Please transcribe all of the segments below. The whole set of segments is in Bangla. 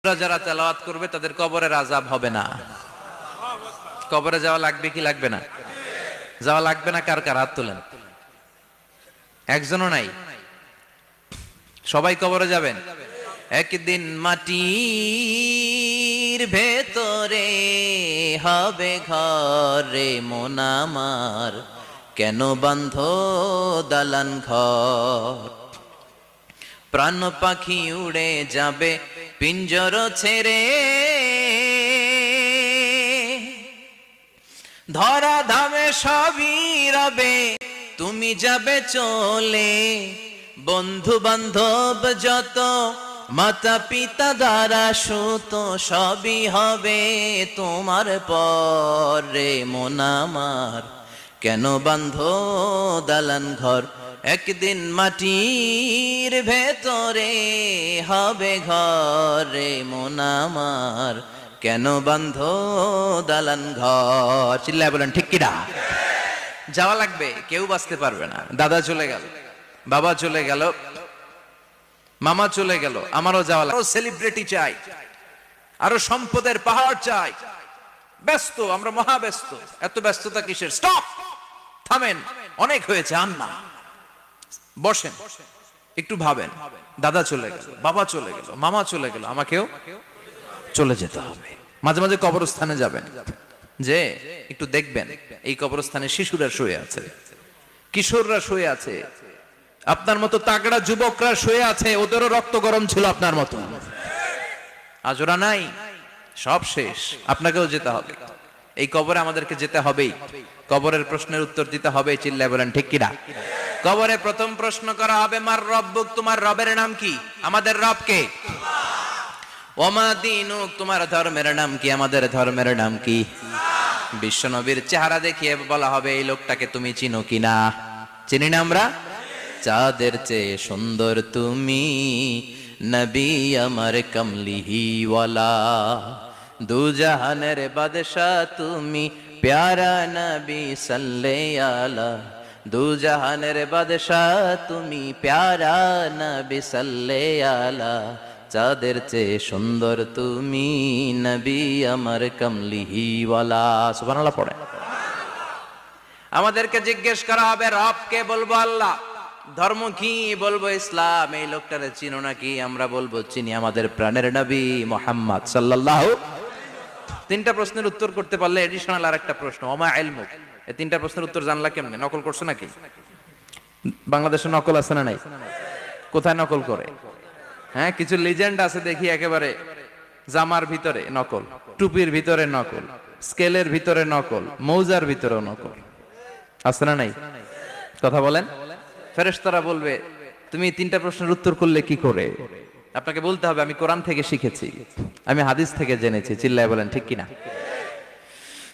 যারা তেলাওয়াত করবে তাদের কবরের আযাব হবে না। কবরে যাওয়া লাগবে কি লাগবে না? যাওয়া লাগবে না। কার কার হাত তোলেন? একজনও নাই। সবাই কবরে যাবেন। একদিন মাটির ভেতরে হবে ঘরে মন আমার, কেন বান্ধ দালান ঘর? প্রাণ পাখি উড়ে যাবে পিঞ্জর ছেড়ে, ধরা ধামে সবই রবে তুমি যাবে চলে। বন্ধু বান্ধব যত মাতা পিতা দ্বারা সুত সবই হবে তোমার পরে মন আমার, কেন বান্ধ দালান ঘর? একদিন মাটির ভেতরে হবে ঘরে মন আমার, কেন বান্ধ দালান ঘর? চিল্লায় বলেন ঠিক কিনা? যাওয়া লাগবে, কেউ বাঁচতে পারবে না। দাদা চলে গেল, বাবা চলে গেল, মামা চলে গেল, আমারও যাওয়া লাগবে। আরো সেলিব্রিটি চাই, আরো সম্পদের পাহাড় চাই। ব্যস্ত, আমরা মহা ব্যস্ত। এত ব্যস্ততা কিসের? স্টপ, থামেন, অনেক হয়েছে, আর না। বসেন, একটু ভাবেন। দাদা চলে গেল, বাবা চলে গেল, মামা চলে গেল, আমাকেও চলে যেতে হবে। মাঝে মাঝে কবরস্থানে যাবেন, যে একটু দেখবেন এই কবরস্থানে শিশুরা শুয়ে আছে, কিশোররা শুয়ে আছে, আপনার মতো তাগড়া যুবকরা শুয়ে আছে, ওদেরও রক্ত গরম ছিল আপনার মতো। আজ ওরা নাই, সব শেষ। আপনাকেও যেতে হবে। এই কবরে আমাদেরকে যেতে হবেই। কবরের প্রশ্নের উত্তর দিতে হবে। চিল্লায় বলেন ঠিক কিনা? কবরে প্রথম প্রশ্ন করা হবে, মার রব্বুক, তোমার রবের নাম কি? আমাদের রব কে? ওমা দীনুক, তোমার ধর্মের নাম কি? আমাদের ধর্মের নাম কি? বিশ্বনবীর চেহারা দেখিয়ে বলা হবে, এই লোকটাকে তুমি চিনো কিনা? চিনি না আমরা? চাঁদের চেয়ে সুন্দর তুমি, নবী আমার কমলিহি ওয়ালা, দু জাহানের বাদশা তুমি, প্যারা নবী সাল্লাল্লাহু আলা, দু জাহানের বাদশা তুমি, প্যারা নবী সাল্লাল্লাহু আলা, চাঁদের চেয়ে সুন্দর তুমি, নবী আমার কমলিহি ওয়ালা। সুবহানাল্লাহ পড়ে। আমাদেরকে জিজ্ঞেস করা হবে, রব কে? বলবো আল্লাহ। ধর্ম কি? বলবো ইসলাম। এই লোকটারে চিনো নাকি? আমরা বলবো চিনি, আমাদের প্রাণের নবী মুহাম্মদ সাল্লাল্লাহু। তিনটা প্রশ্নের উত্তর করতে পারলে এডিশনাল আর একটা প্রশ্ন, ওমা ইলমুক। এই তিনটা প্রশ্নের উত্তর জানলা কেমনে? নকল করছো নাকি? বাংলাদেশে নকল আছে না নাই? কোথায় নকল করে? হ্যাঁ, কিছু লিজেন্ড আছে দেখি, একেবারে জামার ভিতরে নকল, টুপির ভিতরে নকল, স্কেলের ভিতরে নকল, মৌজার ভিতরেও নকল। আছে না নাই? কথা বলেন। ফেরেশতারা বলবে, তুমি তিনটা প্রশ্নের উত্তর করলে কি করে? আপনাকে বলতে হবে, আমি কোরআন থেকে শিখেছি, আমি হাদিস থেকে জেনেছি। চিল্লায় বলেন ঠিক কিনা?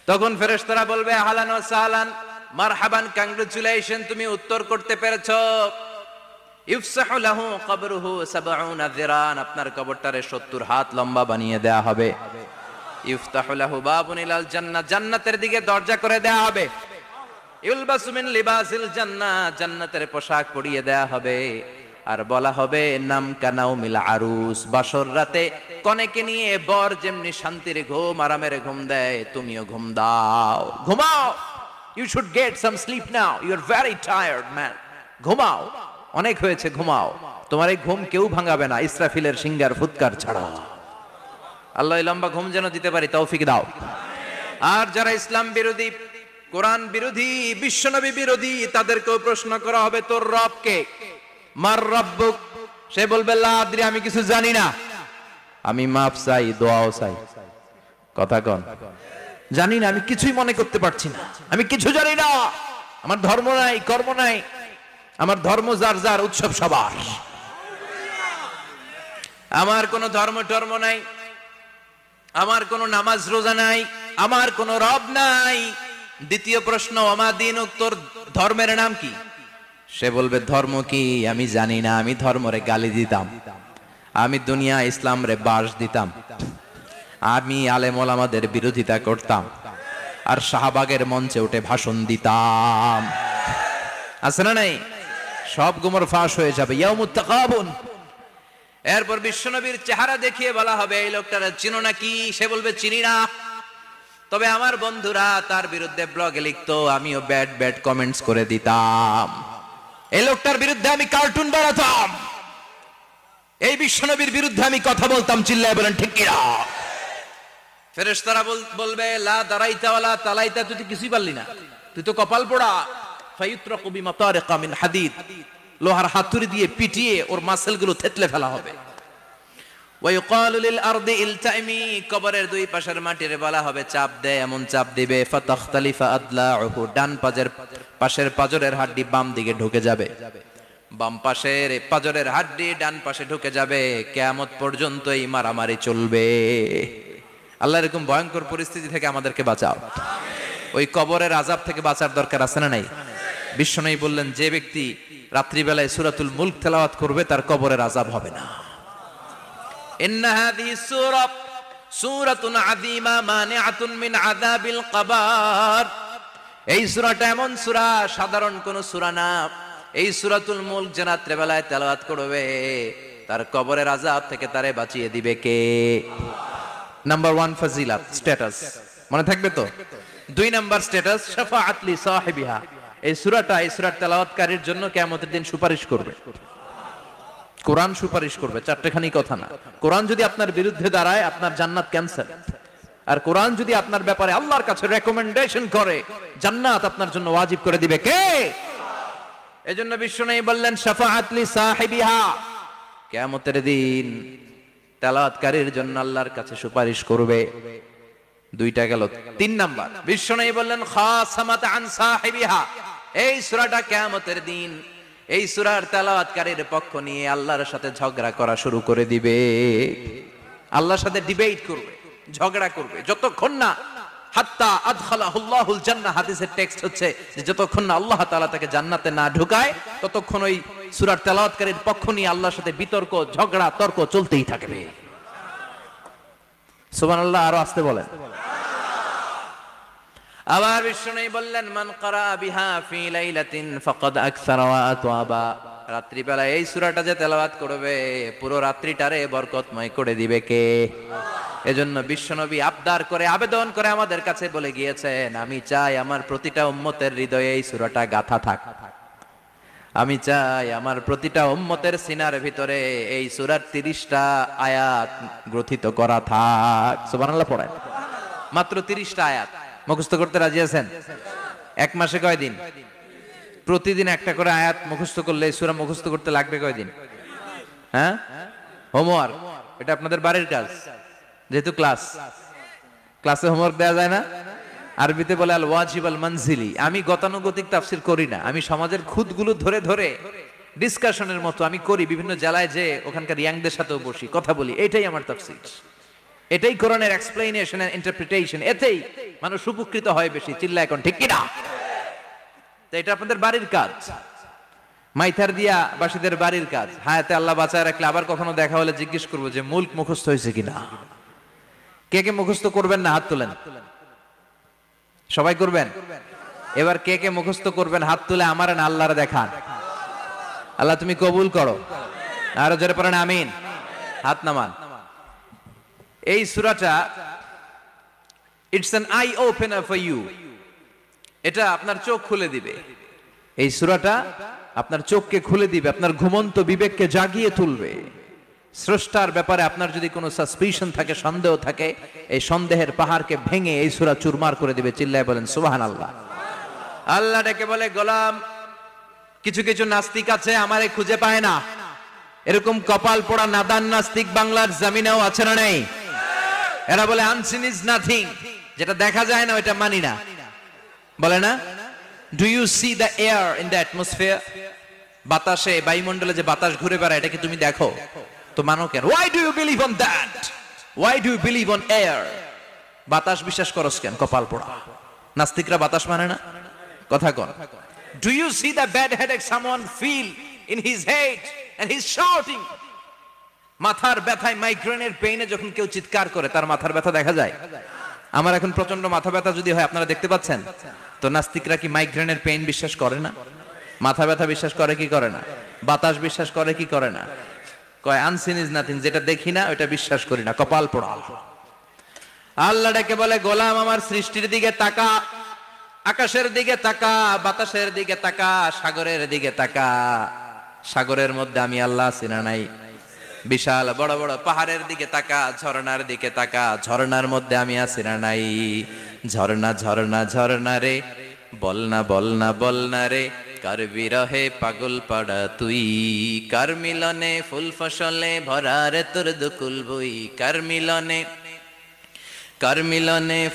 তখন ফেরেশতারা বলবে, আহলান ওয়া সাহলান, মারহাবান, কংগ্রাচুলেশন, তুমি উত্তর করতে পেরেছো। ইফসাহু লাহু কবরুহু ৭০ যিরান, আপনার কবরটারে ৭০ হাত লম্বা বানিয়ে দেয়া হবে। ইফতাহু লাহু বাবুন ইলাল জান্নাহ, জান্নাতের দিকে দরজা করে দেয়া হবে। ইউলবাসু মিন লিবাসিল জান্নাহ, জান্নাতের পোশাক পরিয়ে দেয়া হবে। আর বলা হবে, নাম কানাউমিল আরুস, বাসর রাতে কনেকে নিয়ে বর যেমনি শান্তির ঘুম, আরামের ঘুম দেয়, তুমিও ঘুম দাও, ঘুমাও। You should get some sleep now, you are very tired man. ঘুমাও, অনেক হয়েছে, ঘুমাও। তোমার এই ঘুম কেউ ভাঙাবে না, ইসরাফিলের সিঙ্গার ফুৎকার ছাড়া। আল্লাহ লম্বা ঘুম যেন দিতে পারি, তৌফিক দাও। আর যারা ইসলাম বিরোধী, কোরআন বিরোধী, বিশ্বনবী বিরোধী, তাদেরকেও প্রশ্ন করা হবে, তোর রব কে? মার রব্বুক। সে বলবে, লা আদরি, আমি কিছু জানি না, আমি মাফ চাই, দোয়াও চাই। কথা কন, জানি না, আমি কিছুই মনে করতে পারছি না, আমি কিছু জানি না, আমার ধর্ম নাই, কর্ম নাই, আমার ধর্ম যার যার, উৎসব সবার, আমার কোনো ধর্ম টর্ম নাই, আমার কোনো নামাজ রোজা নাই, আমার কোনো রব নাই। দ্বিতীয় প্রশ্ন, ওমা দীনুক, তোর ধর্মের নাম কি? সে বলবে, ধর্ম কি? আমি জানি না, আমি ধর্মরে গালি দিতাম, আমি দুনিয়া ইসলাম রে বাস দিতাম, আমি আলেম ওলামাদের বিরোধিতা করতাম, আর শাহবাগের মঞ্চে উঠে ভাষণ দিতাম। আছে না নাই? সব গুমর ফাঁস হয়ে যাবে। ইয়াউমুত তাকাবুন, এরপর বিশ্বনবীর চেহারা দেখিয়ে বলা হবে এই লোকটারা চিনো নাকি? সে বলবে চিনি না, তবে আমার বন্ধুরা তার বিরুদ্ধে ব্লগে লিখতো, আমিও ব্যাড ব্যাড কমেন্টস করে দিতাম, এই লোকটার বিরুদ্ধে আমি কার্টুন বানাতাম, এই বিশ্বনবীর বিরুদ্ধে আমি কথা বলতাম। চিল্লায় বলেন ঠিক কিনা? ফেরেশতারা বলবে লা দারাইতা ওয়ালা তালাইতা, তুই তো কিছুই পারলি না, তুই তো কপাল পোড়া। ফায়ুতরাকু বিমাতারিকা মিন হাদিদ, লোহার হাতুড়ি দিয়ে পিটিয়ে ওর মাসেলগুলো থেতলে ফেলা হবে। ওয়ায়ুকালু লিল আরদি ইলতাইমি, কবরের দুই পাশের মাটির বলা হবে চাপ দে, এমন চাপ দিবে ফাতাখতালিফা আদলাউহু, ডান পাশের পাজরের হাড্ডি বাম দিকে ঢুকে যাবে, বাম পাশের পাজরের হাড্ডি ডান পাশে ঢুকে যাবে। কিয়ামত পর্যন্ত এই মারামারি চলবে। আল্লাহ এরকম ভয়ঙ্কর পরিস্থিতি থেকে আমাদেরকে বাঁচাও। ওই কবরের আযাব থেকে বাঁচার দরকার আছে না নাই? বিশ্বনবী বললেন যে ব্যক্তি রাত্রিবেলায় সূরাতুল মুলক তেলাওয়াত করবে তার কবরের আযাব হবে না। ইন্না হাযিহি সূরাতুন আযীমা মানিআতুন মিন আযাবিল কবর, এই সূরাটা এমন সূরা, সাধারণ কোন সূরা না। এই সূরাতুল মুলক যে রাত্রিবেলায় তেলাওয়াত করবে তার কবরের আযাব থেকে তারে বাঁচিয়ে দিবে কে? নাম্বার 1 ফজিলাত, স্ট্যাটাস মনে থাকবে তো। 2 নাম্বার স্ট্যাটাস শাফাআত লি সাহিবিহা, এই সূরাটা এই সূরার তেলাওয়াতকারীর জন্য কিয়ামতের দিন সুপারিশ করবে। কোরআন সুপারিশ করবে, চারটেখানি কথা না। কোরআন যদি আপনার বিরুদ্ধে দাঁড়ায় আপনার জান্নাত ক্যান্সেল, আর কোরআন যদি আপনার ব্যাপারে আল্লাহর কাছে রেকমেন্ডেশন করে জান্নাত আপনার জন্য ওয়াজিব করে দিবে কে? এজন্য বিশ্বনবী বললেন শাফাআত লি সাহিবিহা, কিয়ামতের দিন তেলাওয়াতকারীর জন্য আল্লাহর কাছে সুপারিশ করবে। 2টা গেল। 3 নাম্বার বিশ্বনবী বললেন খাসামাত আন সাহিবিহা, এই সূরাটা কিয়ামতের দিন এই সূরার তেলাওয়াতকারীর পক্ষ নিয়ে আল্লাহর সাথে ঝগড়া করা শুরু করে দিবে। আল্লাহর সাথে ডিবেট করবে, ঝগড়া করবে, যতক্ষণ না হাত্তা আদখালাহুল্লাহুল জান্নাহ। হাদিসের টেক্সট হচ্ছে যে যতক্ষণ না আল্লাহ তাআলা তাকে জান্নাতে না ঢুকায় ততক্ষণ ওই সূরার তেলাওয়াতকারীর পক্ষ নিয়ে আল্লাহর সাথে বিতর্ক, ঝগড়া, তর্ক চলতেই থাকবে। সুবহানাল্লাহ, আরো আসতে বলেন। আবার বিশ্বনবী বললেন মান ক্বারা বিহা ফি লাইলাতিন ফাকাদ আকসারা ওয়া আতওয়াবা, রাত্রিবেলা এই সূরাটা যে তেলাওয়াত করবে পুরো রাত্রিটারে বরকতময় করে দিবে কে? এজন্য বিশ্বনবী আবদার করে, আবেদন করে আমাদের কাছে বলে গিয়েছেন, আমি চাই আমার প্রতিটা উম্মতের হৃদয়ে এই সূরাটা গাঁথা থাক, আমি চাই আমার প্রতিটা উম্মতের সিনার ভিতরে এই সূরার 30টা আয়াত গ্রথিত করা থাক। সুবহানাল্লাহ পড়েন। মাত্র 30টা আয়াত মুখস্থ করতে রাজি আছেন? 1 মাসে কয়দিন? প্রতিদিন একটা করে আয়াত মুখস্থ করলে এই সূরা মুখস্থ করতে লাগবে কয়দিন? হ্যাঁ, হোমওয়ার্ক, এটা আপনাদের বাড়ির কাজ। যেহেতু ক্লাসে হোমওয়ার্ক দেওয়া যায় না, আরবিতে বলে আল ওয়াজিব আল মানজিলি। আমি গতানুগতিক তাফসীর করি না, আমি সমাজের খুঁতগুলো ধরে ধরে ডিসকাশনের মতো আমি করি। বিভিন্ন জেলায় যে ওখানকার ইয়াংদের সাথেও বসি, কথা বলি, এটাই আমার তাফসীর, এটাই কোরআনের এক্সপ্লেনেশন এন্ড ইন্টারপ্রিটেশন। এতেই মানুষ উপকৃত হয় বেশি। চিল্লা এখন ঠিক কিনা? তো এটা আপনাদের বাড়ির কাজ, মাইথার দিয়া বাসীদের বাড়ির কাজ। হায়াতে আল্লাহ বাঁচায় রাখলে আবার কখনো দেখা হলে জিজ্ঞেস করবো যে মুলক মুখস্থ হয়েছে কিনা। কে কে মুখস্থ করবেন না হাত তোলেন। সবাই করবেন? এবার কে কে মুখস্থ করবেন হাত তুলে আমার না আল্লাহর দেখান। আল্লাহ তুমি কবুল করো। আরো জোরে পড়েন আমিন। হাত নামান। এই সূরাটা it's an eye opener for you, এটা আপনার চোখ খুলে দিবে। এই সূরাটা আপনার চোখকে খুলে দিবে, আপনার ঘুমন্ত বিবেককে জাগিয়ে তুলবে। স্রষ্টার ব্যাপারে আপনার যদি কোনো সাসপিশন থাকে, সন্দেহ থাকে, এই সন্দেহের পাহাড়কে ভেঙে এই সূরা চুরমার করে দিবে। চিল্লায় বলেন সুবহানাল্লাহ। আল্লাহ ডেকে বলে গোলাম, কিছু কিছু নাস্তিক আছে আমারে খুঁজে পায় না, এরকম কপাল পোড়া নাদান নাস্তিক বাংলার জমিনেও আছে না নেই? এরা বলে আনসিন ইজ নাথিং, যেটা দেখা যায় না ওইটা মানি না, বলে না? Do you see the air in the atmosphere? বাতাসে, বায়ুমণ্ডলে যে বাতাস ঘুরে বেড়ায় এটা কি তুমি দেখো? তো মানো কেন? Why do you believe on that? Why do you believe on air? বাতাস বিশ্বাস করস কেন? কপাল পোড়া নাস্তিকরা বাতাস মানে না, কথা কন। Do you see the bad headache someone feel in his head and he is shouting? মাথার ব্যথায়, মাইগ্রেনের পেইনে যখন কেউ চিৎকার করে তার মাথার ব্যথা দেখা যায়। আমার এখন প্রচন্ড মাথা ব্যথা যদি হয়, আপনারা দেখতে পাচ্ছেন তো, নাস্তিকরা কি মাইগ্রেনের পেইন বিশ্বাস করে না? মাথা ব্যথা বিশ্বাস করে কি করে না? বাতাস বিশ্বাস করে কি করে না? কয় আনসিন ইজ নাথিং, যেটা দেখি না ওটা বিশ্বাস করি না, কপাল পোড়া। আল্লাহ ডেকে বলে, গোলাম আমার সৃষ্টির দিকে তাকা, আকাশের দিকে তাকা, বাতাসের দিকে তাকা, সাগরের দিকে তাকা। সাগরের মধ্যে আমি আল্লাহ আছি না নাই? বিশাল বড় বড় পাহাড়ের দিকে তাকা, ঝর্ণার দিকে তাকা, ঝর্ণার মধ্যে আমি আছি না নাই? ঝর্ণা ঝর্ণা ঝর্ণা রে, বলনা বলনা বলনা রে, কার বিরহে পাগল পাড়া তুই, কার মিলনে ফুল ফসলে ভরা রে তোর দুকুল বই, কার মিলনে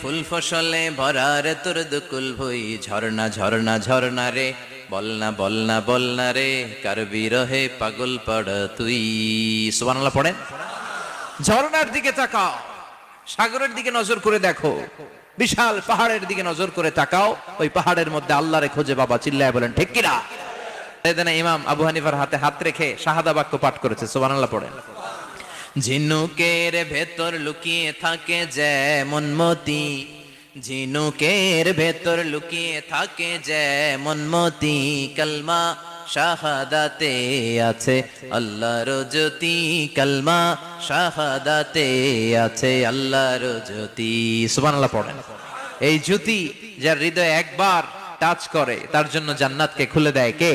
ফুল ফসলে ভরা রে তোর দুকুল ভই। ঝর্ণা ঝর্ণা ঝর্ণা রে, বলনা বলনা বলনা রে, কার বিরহে পাগল পাড়া তুই। সুবহানাল্লাহ পড়েন। ঝর্ণার দিকে তাকাও, সাগরের দিকে নজর করে দেখো, বিশাল পাহাড়ের দিকে নজর করে তাকাও, ওই পাহাড়ের মধ্যে আল্লাহরে খোঁজে বাবা, চিল্লায় বলেন ঠিক কিনা? এদিনে ইমাম আবু হানিফার হাতে হাত রেখে শাহাদা বাক্য পাঠ করেছে। সুবহানাল্লাহ পড়েন। ঝিনুকের ভেতর লুকিয়ে থাকে যেমন মতি, ঝিনুকের ভেতর লুকিয়ে থাকে যেমন মতি, কালমা শাহাদাতে আছে আল্লাহর জ্যোতি, কালমা শাহাদাতে আছে আল্লাহর জ্যোতি। সুবহানাল্লাহ পড়েন। এই জ্যোতি যার হৃদয়ে একবার টাচ করে তার জন্য জান্নাতকে খুলে দেয় কে?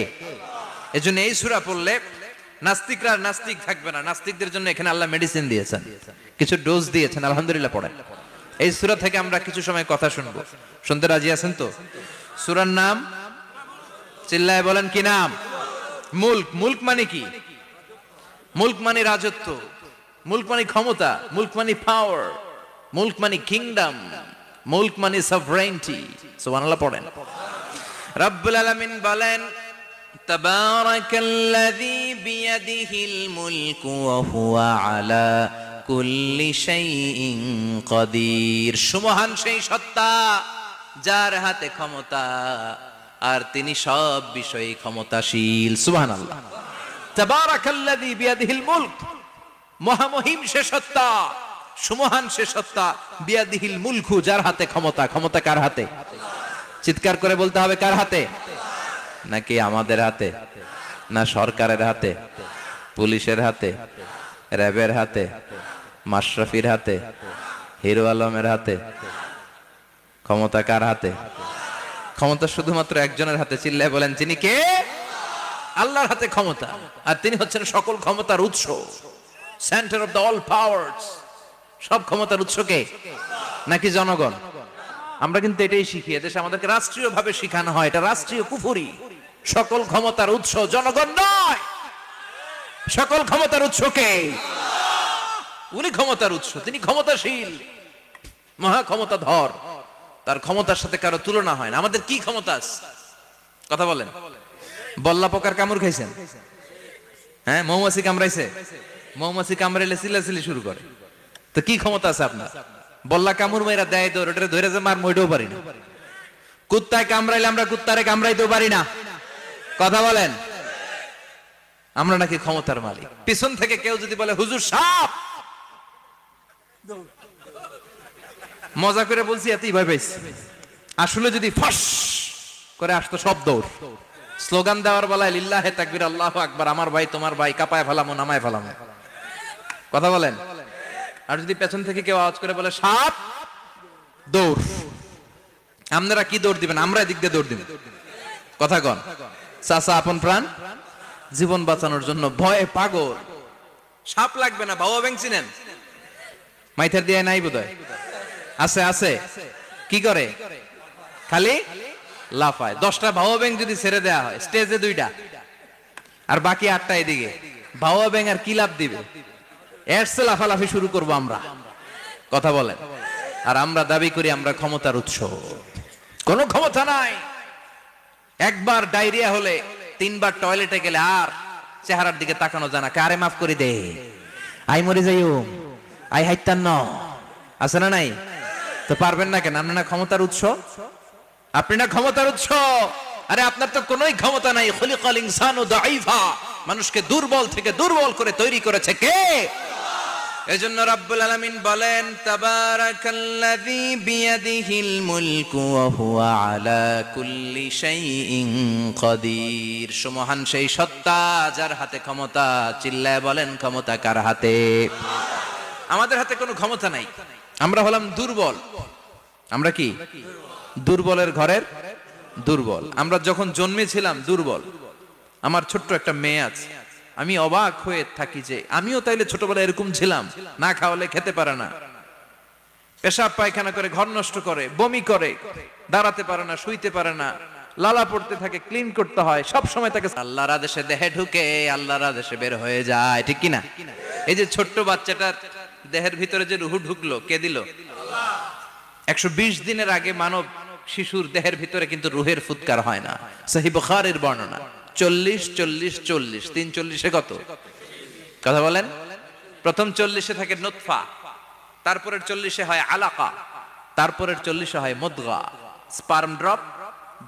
এজন্য এই সূরা পড়লে নাস্তিকরা নাস্তিক থাকবে না। নাস্তিকদের জন্য এখানে আল্লাহ মেডিসিন দিয়েছেন, কিছু ডোজ দিয়েছেন। আলহামদুলিল্লাহ পড়েন। এই সূরা থেকে আমরা কিছু সময় কথা শুনবো, শুনতে রাজি আছেন তো? সূরার নাম চিল্লায় বলেন কি নাম? মুলক। মুলক মানে কি? মুলক মানে রাজত্ব, মুলক মানে ক্ষমতা, মুলক মানে পাওয়ার, মুলক মানে কিংডম, মুলক মানে সভরেইনটি। সুবহানাল্লাহ পড়েন। রব্বুল আলামিন বলেন, তাবারাকাল্লাযী বিয়াদিহিল মুলকু ওয়া হুয়া আলা কুল্লি শাইইন কাদির। সুমহান সেই সত্তা যার হাতে ক্ষমতা আর তিনি সব বিষয়ে ক্ষমতাশীল। সুবহানাল্লাহ। তাবারাকাল্লাযী বিয়াদিহিল মুলক, মহামহিম সে সত্তা, সুমহান সে সত্তা, বিয়াদিহিল মুলকু, যার হাতে ক্ষমতা। ক্ষমতা কার হাতে? চিৎকার করে বলতে হবে, কার হাতে? নাকি আমাদের হাতে? না সরকারের হাতে, পুলিশের হাতে, র্যাবের হাতে, মাশরাফির হাতে, হিরো আলমের হাতে? ক্ষমতা কার হাতে? ক্ষমতা শুধুমাত্র একজনের হাতে। চিল্লায় বলেন তিনি কে? আল্লাহর হাতে ক্ষমতা, আর তিনি হচ্ছেন সকল ক্ষমতার উৎস, centre of the all powers. সব ক্ষমতার উৎস কে? নাকি জনগণ? আমরা কিন্তু এটাই শিখি, এদেশে আমাদেরকে রাষ্ট্রীয় ভাবে শিখানো হয়, এটা রাষ্ট্রীয় কুফরি। সকল ক্ষমতার উৎস জনগণ নয়, সকল ক্ষমতার উৎস কে? উনি ক্ষমতার উৎস, তিনি ক্ষমতাশীল, মহা ক্ষমতাধর, তার ক্ষমতার সাথে কারো তুলনা হয় না। আমাদের কি ক্ষমতা আছে? কথা বলেন। বল্লা পোকার কামড় খাইছেন? হ্যাঁ, মৌমাছি কামড়াইছে? মৌমাছি কামড়াইলে চিল্লাচিল্লি শুরু করে, তো কি ক্ষমতা আছে আপনার? বল্লা কামড় মেয়েরা দেয় দৌড়, ওটা ধরে যে মার মইটাও পারি না। কুত্তায় কামড়াইলে আমরা কুত্তারে কামড়াইতেও পারি না। কথা বলেন। আমরা নাকি ক্ষমতার মালিক। পিছন থেকে কেউ যদি বলে হুজুর সাপ, মজা করে বলছি, এতই ভয় পাইছি। আসলে যদি ফাঁস করে আসতো সব দৌড়। স্লোগান দেওয়ার বেলায় লিল্লাহে তাকবীর, আল্লাহু আকবার, আমার ভাই তোমার ভাই, কাপায় ফেলামো নামায় ফেলামো। কথা বলেন। আর যদি পেছন থেকে কেউ আওয়াজ করে বলে সাপ, দৌড়। আপনারা কি দৌড় দিবেন? আমরা এদিক দিয়ে দৌড় দিব। কথা কন। চাচা আপন প্রাণ, জীবন বাঁচানোর জন্য ভয়ে পাগল। সাপ লাগবে না, ভাও ব্যাং চিনেন? মাইথার দিয়ে নাই বোধহয়। আছে আছে। কি করে? খালি লাফায়। 10টা ভাও ব্যাং যদি ছেড়ে দেয়া হয়, স্টেজে 2টা আর বাকি 8টা এদিকে, ভাও ব্যাং আর কি লাভ দিবে? এরসে লাফালাফি শুরু করবো আমরা। কথা বলেন। আর আমরা দাবি করি আমরা ক্ষমতার উৎস। কোনো ক্ষমতা নাই। একবার ডায়রিয়া হলে 3বার টয়লেটে গেলে আর চেহারার দিকে তাকানো যায় না। কারে মাফ করে দে, আই মরে যাইও, আই হাইতান ন, আছে না নাই? তো পারবেন না কেন? আপনি না ক্ষমতার উৎস, আপনি না ক্ষমতার উৎস। আরে আপনার তো কোনোই ক্ষমতা নাই। খুলিকাল ইনসানু দাঈফা, মানুষকে দুর্বল থেকে দুর্বল করে তৈরি করেছে কে? এজন্য রাব্বুল আলামিন বলেন তাবারাকাল্লাযী বিয়াদিহিল মুলকু ওয়া হুয়া আলা কুল্লি শাইইন কাদির। সুমহান সেই সত্তা যার হাতে ক্ষমতা। চিল্লায় বলেন ক্ষমতা কার হাতে? আমাদের হাতে কোনো ক্ষমতা নাই। আমরা হলাম দুর্বল। আমরা কি দুর্বলের ঘরের দুর্বল। আমরা যখন জন্মেছিলাম দুর্বল। আমার ছোট্ট একটা মেয়ে আছে, আমি অবাক হয়ে থাকি যে আমিও তাইলে ছোটবেলায় এরকম ছিলাম, না খাওয়ালে খেতে পারে না, পেশাব পায়খানা করে, ঘর নষ্ট করে, বমি করে, দাঁড়াতে পারে না, শুইতে পারে না, লালা পড়তে থাকে, ক্লিন করতে হয়, সব সময় তাকে আল্লাহর আদেশে দেহে ঢুকে, আল্লাহর আদেশে বের হয়ে যায়, ঠিক কি না? এই যে ছোট্ট বাচ্চাটার দেহের ভিতরে যে রুহু ঢুকলো, কে দিল? 120 দিনের আগে মানব শিশুর দেহের ভিতরে কিন্তু রুহের ফুৎকার হয় না। সহিহ বুখারীর বর্ণনা 40 40 40 340 কত কথা বলেন? প্রথম 40 থাকে নুতফা, তারপরের 40 হয় আলাকা, তারপরের 40 হয় মুদগা, sperm drop,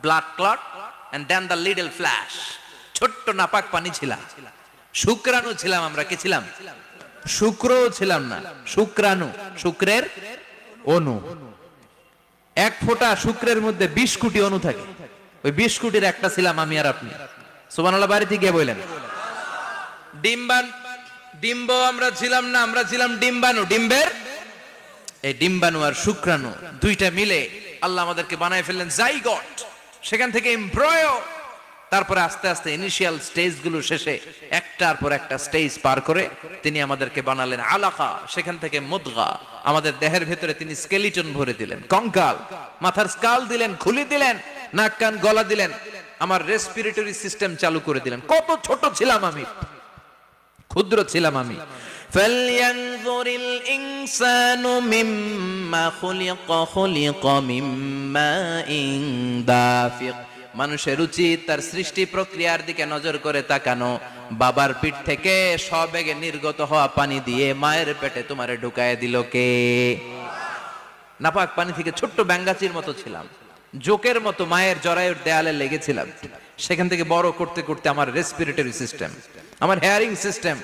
blood clot and then the little flesh. ছোট্ট নাপাক পানি ছিলাম, শুক্রাণু ছিলাম। আমরা কি ছিলাম? শুক্রও ছিলাম না, শুক্রাণু, শুক্রের অণু। এক ফোঁটা শুক্রের মধ্যে 20 কোটি অণু থাকে। ওই 20 কোটির একটা ছিলাম আমি আর আপনি। সুবহানাল্লাহ বাড়িতে গিয়ে বললেন। ডিম্ব আমরা ছিলাম না, আমরা ছিলাম ডিম্বাণু। ডিম্বের এই ডিম্বাণু আর শুক্রাণু দুইটা মিলে আল্লাহ আমাদেরকে বানায় ফেললেন জাইগট, সেখান থেকে এমব্রয়ো, তারপরে আস্তে আস্তে ইনিশিয়াল স্টেজ গুলো শেষে একটার পর একটা স্টেজ পার করে তিনি আমাদেরকে বানালেন আলাকা, সেখান থেকে মুদগা। আমাদের দেহের ভেতরে তিনি স্কেলিটন ভরে দিলেন, কঙ্কাল, মাথার স্কাল দিলেন, খুলি দিলেন, নাক কান গলা দিলেন, আমার রেসপিরেটরি সিস্টেম চালু করে দিলেন। কত ছোট ছিলাম আমি, ক্ষুদ্র ছিলাম আমি। ফালয়ানজুরিল ইনসানু মিম্মা খুলিকা, খুলিকা মিম্মা ইন দাফিক। মানুষের উচিত তার সৃষ্টি প্রক্রিয়ার দিকে নজর করে তাকানো। বাবার পিঠ থেকে সবেগে নির্গত হওয়া পানি দিয়ে মায়ের পেটে তোমারে ঢুকায় দিল কে? নাপাক পানি থেকে ছোট্ট ব্যাঙ্গাচির মতো ছিলাম, জোকের মতো মায়ের জরায়ুর দেয়ালে লেগেছিলাম। সেখান থেকে বড় করতে করতে আমার রেসপিরেটরি সিস্টেম, আমার হেয়ারিং সিস্টেম,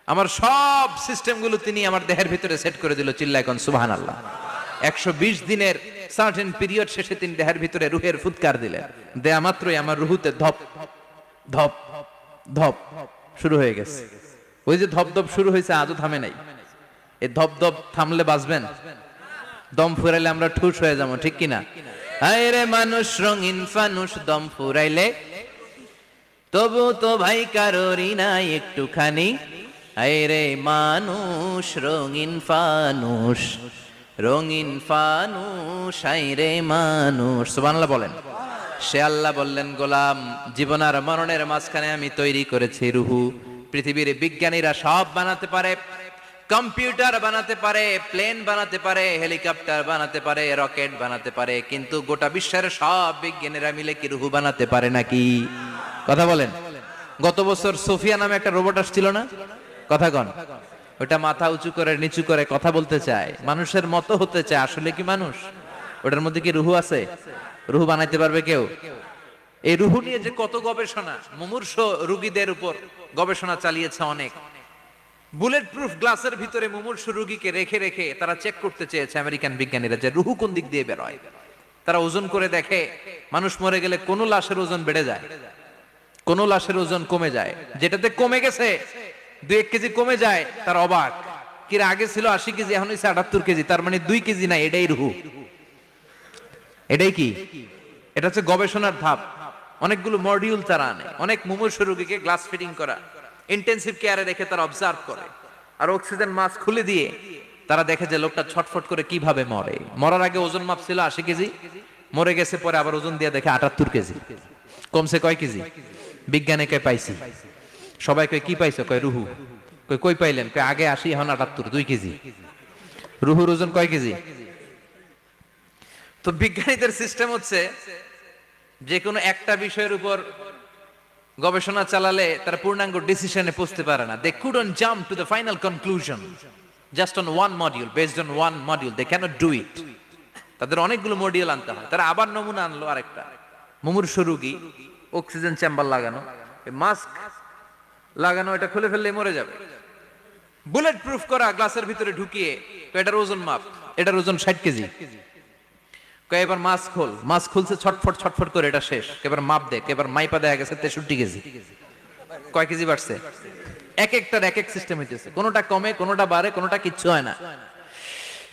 আমার সব সিস্টেম গুলো তিনি আমার দেহের ভিতরে সেট করে দিল। চিল্লায় কোন সুবহানাল্লাহ। 120 দিনের সার্টেন পিরিয়ড শেষে তিনি দেহের ভিতরে রুহের ফুৎকার দিলেন। দেয়া মাত্রই আমার রুহুতে ধপ ধপ ধপ শুরু হয়ে গেছে। ওই যে ধপ ধপ শুরু হয়েছে, আজও থামে নাই। এই ধপ ধপ থামলে বাঁচবেন? দম ফুরাইলে আমরা ঠুস হয়ে যাবো, ঠিক কিনা? হায় রে মানুষ রঙিন ফানুষ, দম ফুরাইলে তবু তো ভাই কারোরই নাই একটুখানি। হায় রে মানুষ রঙিন ফানুষ, রঙিন ফানুষ, হায় রে মানুষ। সুবহানাল্লাহ বলেন। সে আল্লাহ বললেন, গোলাম, জীবন আর মরণের মাঝখানে আমি তৈরি করেছি রুহু। পৃথিবীর বিজ্ঞানীরা সব বানাতে পারে, কম্পিউটার বানাতে পারে, প্লেন বানাতে পারে, হেলিকপ্টার বানাতে পারে, রকেট বানাতে পারে, কিন্তু গোটা বিশ্বের সব বিজ্ঞানীরা মিলে কি রুহু বানাতে পারে নাকি? কথা বলেন। গত বছর সোফিয়া নামে একটা রোবট আসছিল না? কথা কন। ওটা মাথা উঁচু করে নিচু করে কথা বলতে চায়, মানুষের মতো হতে চায়। আসলে কি মানুষ? ওটার মধ্যে কি রুহু আছে? রুহু বানাইতে পারবে কেউ? এই রুহু নিয়ে যে কত গবেষণা, মুমূর্ষ রোগীদের উপর গবেষণা চালিয়েছে অনেক। বুলেট প্রুফ গ্লাসের ভিতরে মুমূর্ষ রোগীকে রেখে রেখে তারা চেক করতে চেয়েছে আমেরিকান বিজ্ঞানীরা যে রুহু কোন দিক দিয়ে বেরোয়। তারা ওজন করে দেখে, মানুষ মরে গেলে কোন লাশের ওজন বেড়ে যায়, কোন লাশের ওজন কমে যায়। যেটাতে কমে গেছে 2-1 কেজি কমে যায়, তার অবাক। কি আগে ছিল 80 কেজি, এখন হইছে 78 কেজি, তার মানে 2 কেজি নাই। এটাই রুহু। এটাই কি? এটা হচ্ছে গবেষণার ধাপ। অনেকগুলো মডিউল তারা আনে, অনেক মুমূর্ষ রোগীকে গ্লাস ফিটিং করা, ইন্টেনসিভ কেয়ারে রেখে তারা অবজার্ভ করে, আর অক্সিজেন মাস্ক খুলে দিয়ে তারা দেখে যে লোকটা ছটফট করে কিভাবে মরে। মরার আগে ওজন মাপ ছিল 80 কেজি, মরে গেছে পরে আবার ওজন দিয়ে দেখে 78 কেজি। কমছে কয় কেজি? বিজ্ঞানে কয় পাইছি। সবাই কয় কি পাইছো? কয় রুহু। কই পাইলেন? কয় আগে 80, এখন 78, 2 কেজি। রুহুর ওজন কয় কেজি? তো বিজ্ঞানীদের সিস্টেম হচ্ছে যে কোনো একটা বিষয়ের উপর গবেষণা চালালে তারা পূর্ণাঙ্গ ডিসিশনে পৌঁছতে পারে না। They couldn't jump to the final conclusion just on one module, based on one module. They cannot do it. তাদের অনেকগুলো মডিউল আনতে হয়। তারা আবার নমুনা আনলো আরেকটা। মুমূর্ষ রোগী, অক্সিজেন চেম্বার লাগানো, মাস্ক লাগানো, এটা খুলে ফেললে মরে যাবে। বুলেট প্রুফ করা গ্লাসের ভিতরে ঢুকিয়ে এটার ওজন মাপ, এটার ওজন 60 কেজি। এবার মাছ খুলছে ছটফট ছটফট করে, এটা শেষ। এবার মাপ দেখ, এবার মাইপা দেখা গেছে 63 কেজি। কয় কেজি বাড়ছে? এক একটার এক এক সিস্টেম হইতেছে, কোনোটা কমে, কোনোটা বাড়ে, কোনোটা কিচ্ছু হয় না।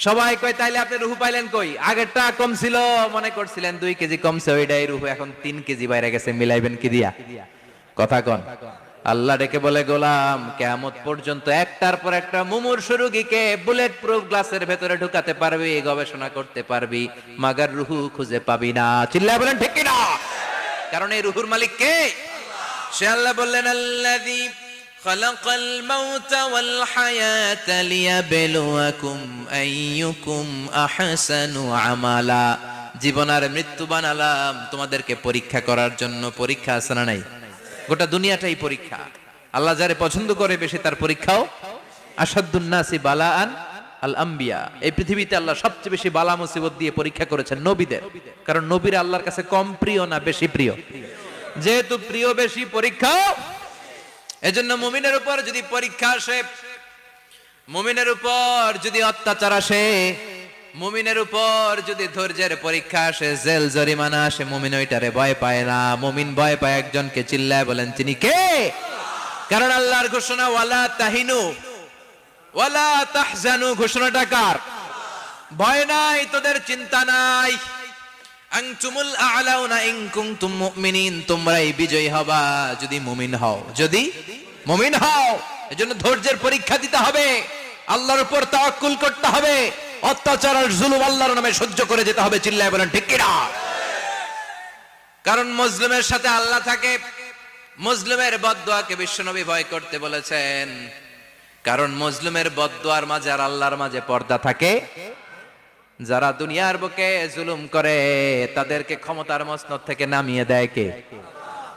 সবাই কয় তাইলে আপনি রুহু পাইলেন কই? আগেরটা কম ছিল, মনে করছিলেন 2 কেজি কমছে, ওইটাই রুহু, এখন 3 কেজি বাইরে গেছে, মিলাইবেন কি দিয়া? কথা কন। আল্লাহ ডেকে বলে, গোলাম কিয়ামত পর্যন্ত একটার পর একটা মুমূর্ষু রোগীকে বুলেট প্রুফ গ্লাসের ভেতরে ঢুকাতে পারবি, গবেষণা করতে পারবি, মাগার রুহু খুঁজে পাবি না। চিল্লায় বলেন ঠিক কি না? কারণ এই রুহুর মালিক কে? সে আল্লাহ বললেন, আল্লাযী খালাকাল মাউতা ওয়াল হায়াতা লিয়াবলুয়াকুম আইয়ুকুম আহসানু আমালা। জীবন আর মৃত্যু বানালাম তোমাদেরকে পরীক্ষা করার জন্য। পরীক্ষা আছে না নাই? গোটা দুনিয়াটাই পরীক্ষা। আল্লাহ যারে পছন্দ করে বেশি তার পরীক্ষাও। আসাদুন নাসি বালাআন আল আম্বিয়া। এই পৃথিবীতে আল্লাহ সবচেয়ে বেশি বালা মুসিবত দিয়ে পরীক্ষা করেছেন নবীদের, কারণ নবীরা আল্লাহর কাছে কম প্রিয় না বেশি প্রিয়? যেহেতু প্রিয় বেশি, পরীক্ষা। এজন্য মুমিনের উপর যদি পরীক্ষা আসে, মুমিনের উপর যদি অত্যাচার আসে, মুমিনের উপর যদি ধৈর্যের পরীক্ষা আসে, জেল জরিমানা আসে, মুমিন ওইটারে ভয় পায় না। মুমিন ভয় পায় একজনকে। চিল্লায় বলেন তিনি কে? কারণ আল্লাহর ঘোষণা, ওয়ালা তাহিনু ওয়ালা তাহজানু। ঘোষণাটা কার? ভয় নাই, তোদের চিন্তা নাই। আনতুমুল আ'লাউনা ইন কুনতুম মুমিনিন। তোমরাই বিজয়ী হবা যদি মুমিন হও, যদি মুমিন হও। এজন্য ধৈর্যের পরীক্ষা দিতে হবে, আল্লাহর উপর তাওয়াক্কুল করতে হবে, অত্যাচার আর জুলুম আল্লাহর নামে সহ্য করে যেতে হবে। চিল্লায় বলেন ঠিক কি না? কারণ মুসলিমের সাথে আল্লাহ থাকে। মুসলিমের বদদুয়াকে বিশ্বনবী ভয় করতে বলেছেন, কারণ মুসলিমের বদদুয়ার মাঝে আর আল্লাহর মাঝে পর্দা থাকে। যারা দুনিয়ার বুকে জুলুম করে তাদেরকে ক্ষমতার মসনদ থেকে নামিয়ে দেয় কে?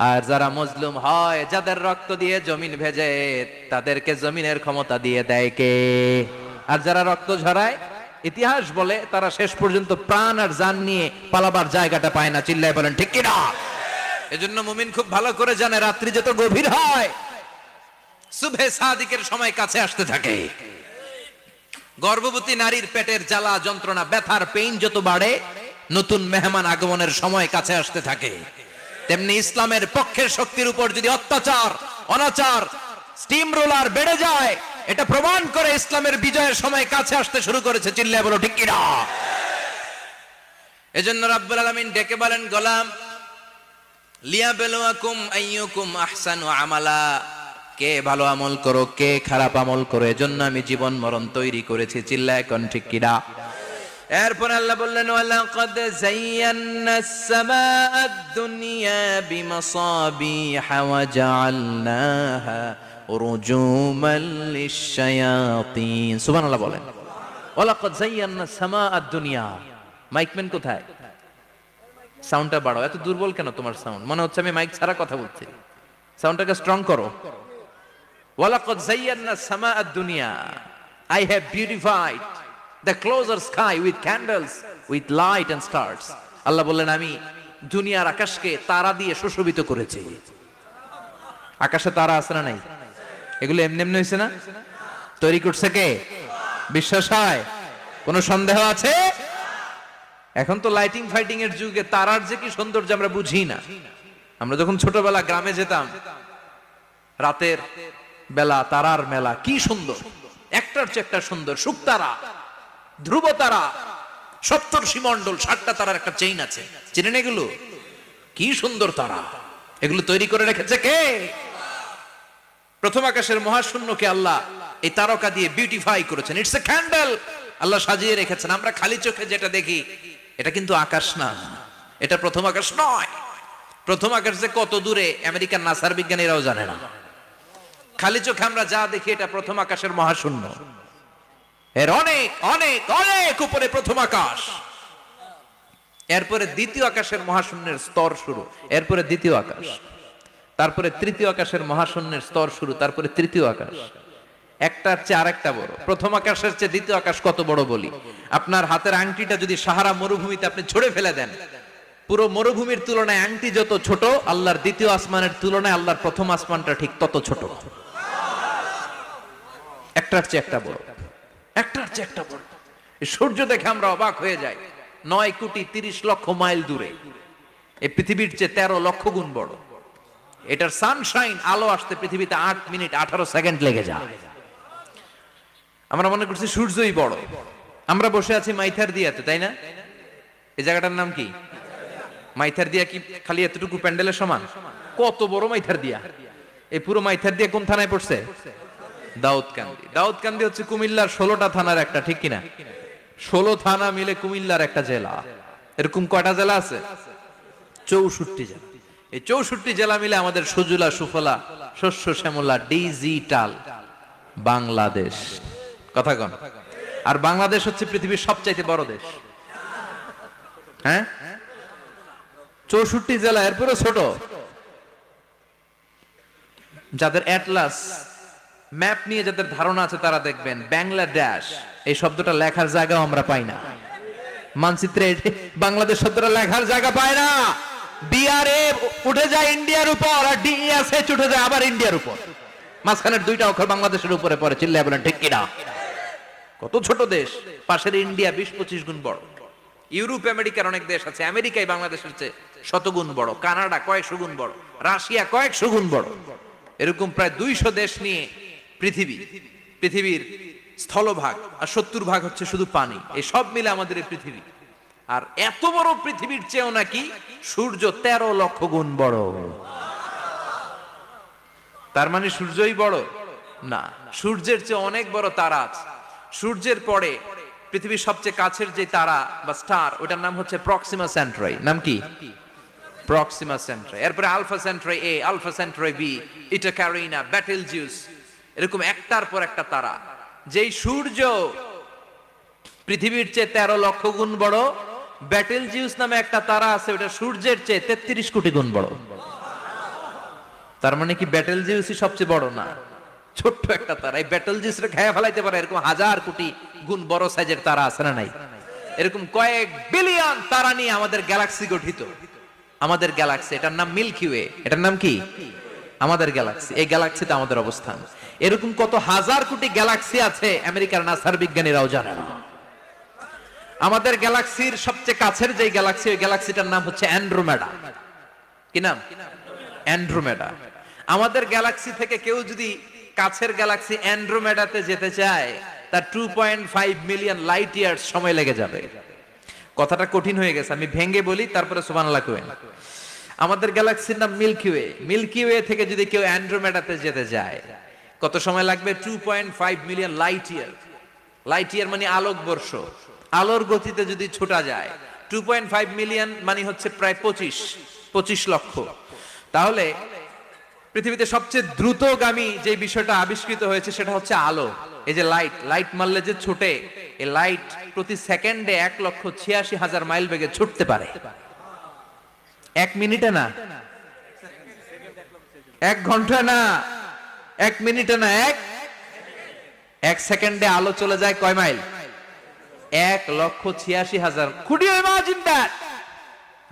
আর যারা মজলুম হয়, যাদের রক্ত দিয়ে জমিন ভেজে, তাদেরকে জমিনের ক্ষমতা দিয়ে দেয় কে? আর যারা রক্ত ঝরায়, ইতিহাস বলে তারা শেষ পর্যন্ত প্রাণ আর জান নিয়ে পালাবার জায়গাটা পায় না। চিল্লায় বলেন ঠিক কি না? এজন্য মুমিন খুব ভালো করে জানে, রাত্রি যত গভীর হয়, সুবহে সাদিকের সময় কাছে আসতে থাকে। গর্ভবতী নারীর পেটের জ্বালা যন্ত্রণা, ব্যথার পেইন যত বাড়ে, নতুন মেহমান আগমনের সময় কাছে আসতে থাকে। তেমনি ইসলামের পক্ষের শক্তির উপর যদি অত্যাচার, অনাচার, স্টিম রোলার বেড়ে যায়, এটা প্রমাণ করে ইসলামের বিজয়ের সময় কাছে আসতে শুরু করেছে। চিল্লায় বলো ঠিক কি না? এজন্য রাব্বুল আলামিন ডেকে বলেন, গোলাম লিয়াবলুয়াকুম আইয়ুকুম আহসানু আমালা। কে ভালো আমল করো, কে খারাপ আমল করো, এজন্য আমি জীবন মরণ তৈরি করেছি। চিল্লায় কোন ঠিক কি না? এরপর আল্লাহ বললেন, ওয়ালাকাদ যায়্যানাস সামাআদ দুনিয়া বিমাসাবিহা ওয়া জাআলনাহা রুজুমান লিশ-শায়াতিন। সুবহানাল্লাহ বলেন। ওয়ালাকাদ যায়্যানাস সামাআদ দুনিয়া। মাইকম্যান কোথায়? সাউন্ডটা বাড়াও। এত দুর্বল কেন তোমার সাউন্ড? মনে হচ্ছে আমি মাইক ছাড়া কথা বলছি। সাউন্ডটাকে স্ট্রং করো। ওয়ালাকাদ যায়্যানাস সামাআদ দুনিয়া। I have beautified the closer sky with candles, with light and stars. আল্লাহ বললেন, আমি দুনিয়ার আকাশকে তারা দিয়ে সুশোভিত করেছি। আকাশে তারা আছে না নাই? এগুলো এমনি এমনি হয়েছে না? তৈরি করছে কে? বিশ্বাস হয়? কোনো সন্দেহ আছে? এখন তো লাইটিং ফাইটিং এর যুগে তারার যে কি সৌন্দর্য আমরা বুঝি না। আমরা যখন ছোটবেলা গ্রামে যেতাম, রাতের বেলা তারার মেলা, কি সুন্দর, একটার চেয়ে একটা সুন্দর। শুকতারা, ধ্রুব তারা, সপ্তর্ষি মণ্ডল, 7টা তারার একটা চেইন আছে, চিনেন এগুলো? কি সুন্দর তারা! এগুলো তৈরি করে রেখেছে কে? প্রথম আকাশের মহাশূন্যকে আল্লাহ এই তারকা দিয়ে বিউটিফাই করেছেন। It's a candle. আল্লাহ সাজিয়ে রেখেছেন। আমরা খালি চোখে যেটা দেখি, এটা কিন্তু আকাশ না, এটা প্রথম আকাশ নয়। প্রথম আকাশ যে কত দূরে আমেরিকার নাসার বিজ্ঞানীরাও জানে না। খালি চোখে আমরা যা দেখি, এটা প্রথম আকাশের মহাশূন্য। এর অনেক অনেক অনেক উপরে প্রথম আকাশ। এরপরে দ্বিতীয় আকাশের মহাশূন্যের স্তর শুরু, এরপরে দ্বিতীয় আকাশ, তারপরে তৃতীয় আকাশের মহাশূন্যের স্তর শুরু, তারপরে তৃতীয় আকাশ। একটার চেয়ে আরেকটা বড়। প্রথম আকাশের চেয়ে দ্বিতীয় আকাশ কত বড় বলি? আপনার হাতের আংটিটা যদি সাহারা মরুভূমিতে আপনি ছুঁড়ে ফেলে দেন, পুরো মরুভূমির তুলনায় আংটি যত ছোট, আল্লাহর দ্বিতীয় আসমানের তুলনায় আল্লাহর প্রথম আসমানটা ঠিক তত ছোট। একটার চেয়ে একটা বড়, একটার চেয়ে একটা বড়। এই সূর্য দেখে আমরা অবাক হয়ে যাই, 9,30,00,000 মাইল দূরে, এই পৃথিবীর চেয়ে 13 লক্ষ গুণ বড়। এটার সানশাইন, আলো আসতে পৃথিবীতে 8 মিনিট 18 সেকেন্ড লেগে যায়। আমরা মনে করছি সূর্যই বড়। আমরা বসে আছি মাইথার দিয়াতে, তাই না? এই জায়গাটার নাম কি? মাইথার দিয়া। কি খালি এতটুকু প্যান্ডেলের সমান? কত বড় মাইথার দিয়া! এই পুরো মাইথার দিয়া কোন থানায় পড়ছে? দাউদকান্দি। দাউদকান্দি হচ্ছে কুমিল্লার 16টা থানার একটা, ঠিক কিনা? 16 থানা মিলে কুমিল্লার একটা জেলা। এরকম কয়টা জেলা আছে? 64 জেলা। এই 64 জেলা মিলে আমাদের সুজলা সুফলা শস্য শ্যামলা ডিজিটাল বাংলাদেশ। কথা কন। আর বাংলাদেশ হচ্ছে পৃথিবীর সবচাইতে বড় দেশ। হ্যাঁ, 64 জেলা, এরপরে ছোট। যাদের অ্যাটলাস ম্যাপ নিয়ে যাদের ধারণা আছে তারা দেখবেন বাংলাদেশ এই শব্দটা লেখার জায়গাও আমরা পাই না। মানচিত্রে বাংলাদেশ শব্দটা লেখার জায়গা পায় না। বিআরএ উঠে যায় ইন্ডিয়ার উপর, আর ডিএসএচ উঠে যায় আবার ইন্ডিয়ার উপর। মাঝখানের দুইটা অক্ষর বাংলাদেশের উপরে পড়ে। চিল্লায় বলেন ঠিক কিনা? কত ছোট দেশ। পাশের ইন্ডিয়া 20-25 গুণ বড়। ইউরোপ আমেরিকার অনেক দেশ আছে, আমেরিকায় বাংলাদেশের চেয়ে শতগুণ বড়। কানাডা কয়েকশো গুণ বড়। রাশিয়া কয়েকশো গুণ বড়। এরকম প্রায় 200 দেশ নিয়ে পৃথিবীর স্থলভাগ, আর 70% হচ্ছে শুধু পানি। এই সব মিলে আমাদের এই পৃথিবী। আর এত বড় পৃথিবীর চেয়েও নাকি সূর্য 13 লক্ষ গুণ বড়। তার মানে সূর্যই বড় না, সূর্যের চেয়ে অনেক বড় তারা আছে। সূর্যের পরে পৃথিবীর সবচেয়ে কাছের যে তারা বা স্টার, ওটার নাম হচ্ছে প্রক্সিমা সেন্ট্রাই। নাম কি? প্রক্সিমা সেন্ট্রাই। এরপরে আলফা সেন্ট্রাই এ, আলফা সেন্ট্রাই বি, ইটা ক্যারিনা, বেটেলজিউস, এরকম একটার পর একটা তারা। যেই সূর্য পৃথিবীর চেয়ে 13 লক্ষ গুণ বড়, বেটেলজিউস নামে একটা তারা আছে, ওটা সূর্যের চেয়ে 33 কোটি গুণ বড়। তার মানে কি বেটেলজিউসই সবচেয়ে বড় না? ছোট্ট একটা তারা। এই বেটেলজিউসরে খেয়ে ফেলাইতে পারে এরকম 1000 কোটি গুণ বড় সাইজের তারা আছে না নাই? এরকম কয়েক বিলিয়ন তারা নিয়ে আমাদের গ্যালাক্সি গঠিত। আমাদের গ্যালাক্সি, এটার নাম মিল্কি ওয়ে। এটার নাম কি? আমাদের গ্যালাক্সি। এই গ্যালাক্সিতে আমাদের অবস্থান। এরকম কত হাজার কোটি গ্যালাক্সি আছে আমেরিকার নাসার বিজ্ঞানীরাও জানে না। আমাদের গ্যালাক্সির সবচেয়ে কাছের যে গ্যালাক্সি, ওই গ্যালাক্সিটার নাম হচ্ছে অ্যান্ড্রোমেডা। কি নাম? অ্যান্ড্রোমেডা। আমাদের গ্যালাক্সি থেকে কেউ যদি কাছের গ্যালাক্সি অ্যান্ড্রোমেডাতে যেতে চায়, তার 2.5 মিলিয়ন লাইট ইয়ার্স সময় লেগে যাবে। কথাটা কঠিন হয়ে গেছে, আমি ভেঙে বলি, তারপরে সুবহানাল্লাহ কইেন। আমাদের গ্যালাক্সির নাম মিল্কি ওয়ে। মিল্কি ওয়ে থেকে যদি কেউ অ্যান্ড্রোমেডাতে যেতে যায়, কত সময় লাগবে? 2.5 million light year. Light year মানে আলোকবর্ষ। আলোর গতিতে যদি ছোটা যায়, 2.5 মিলিয়ন মানে হচ্ছে প্রায় 25 লক্ষ। তাহলে পৃথিবীতে সবচেয়ে দ্রুতগামী যে বিষয়টা আবিষ্কৃত হয়েছে সেটা হচ্ছে আলো। এই যে লাইট মারলে যে ছুটে, এই লাইট প্রতি সেকেন্ডে 1,86,000 মাইল বেগে ছুটতে পারে। 1 মিনিটে না, 1 ঘন্টা না, 1 মিনিটে না, 1 সেকেন্ডে আলো চলে যায় কয় mile? 1,86,000। Could you imagine that?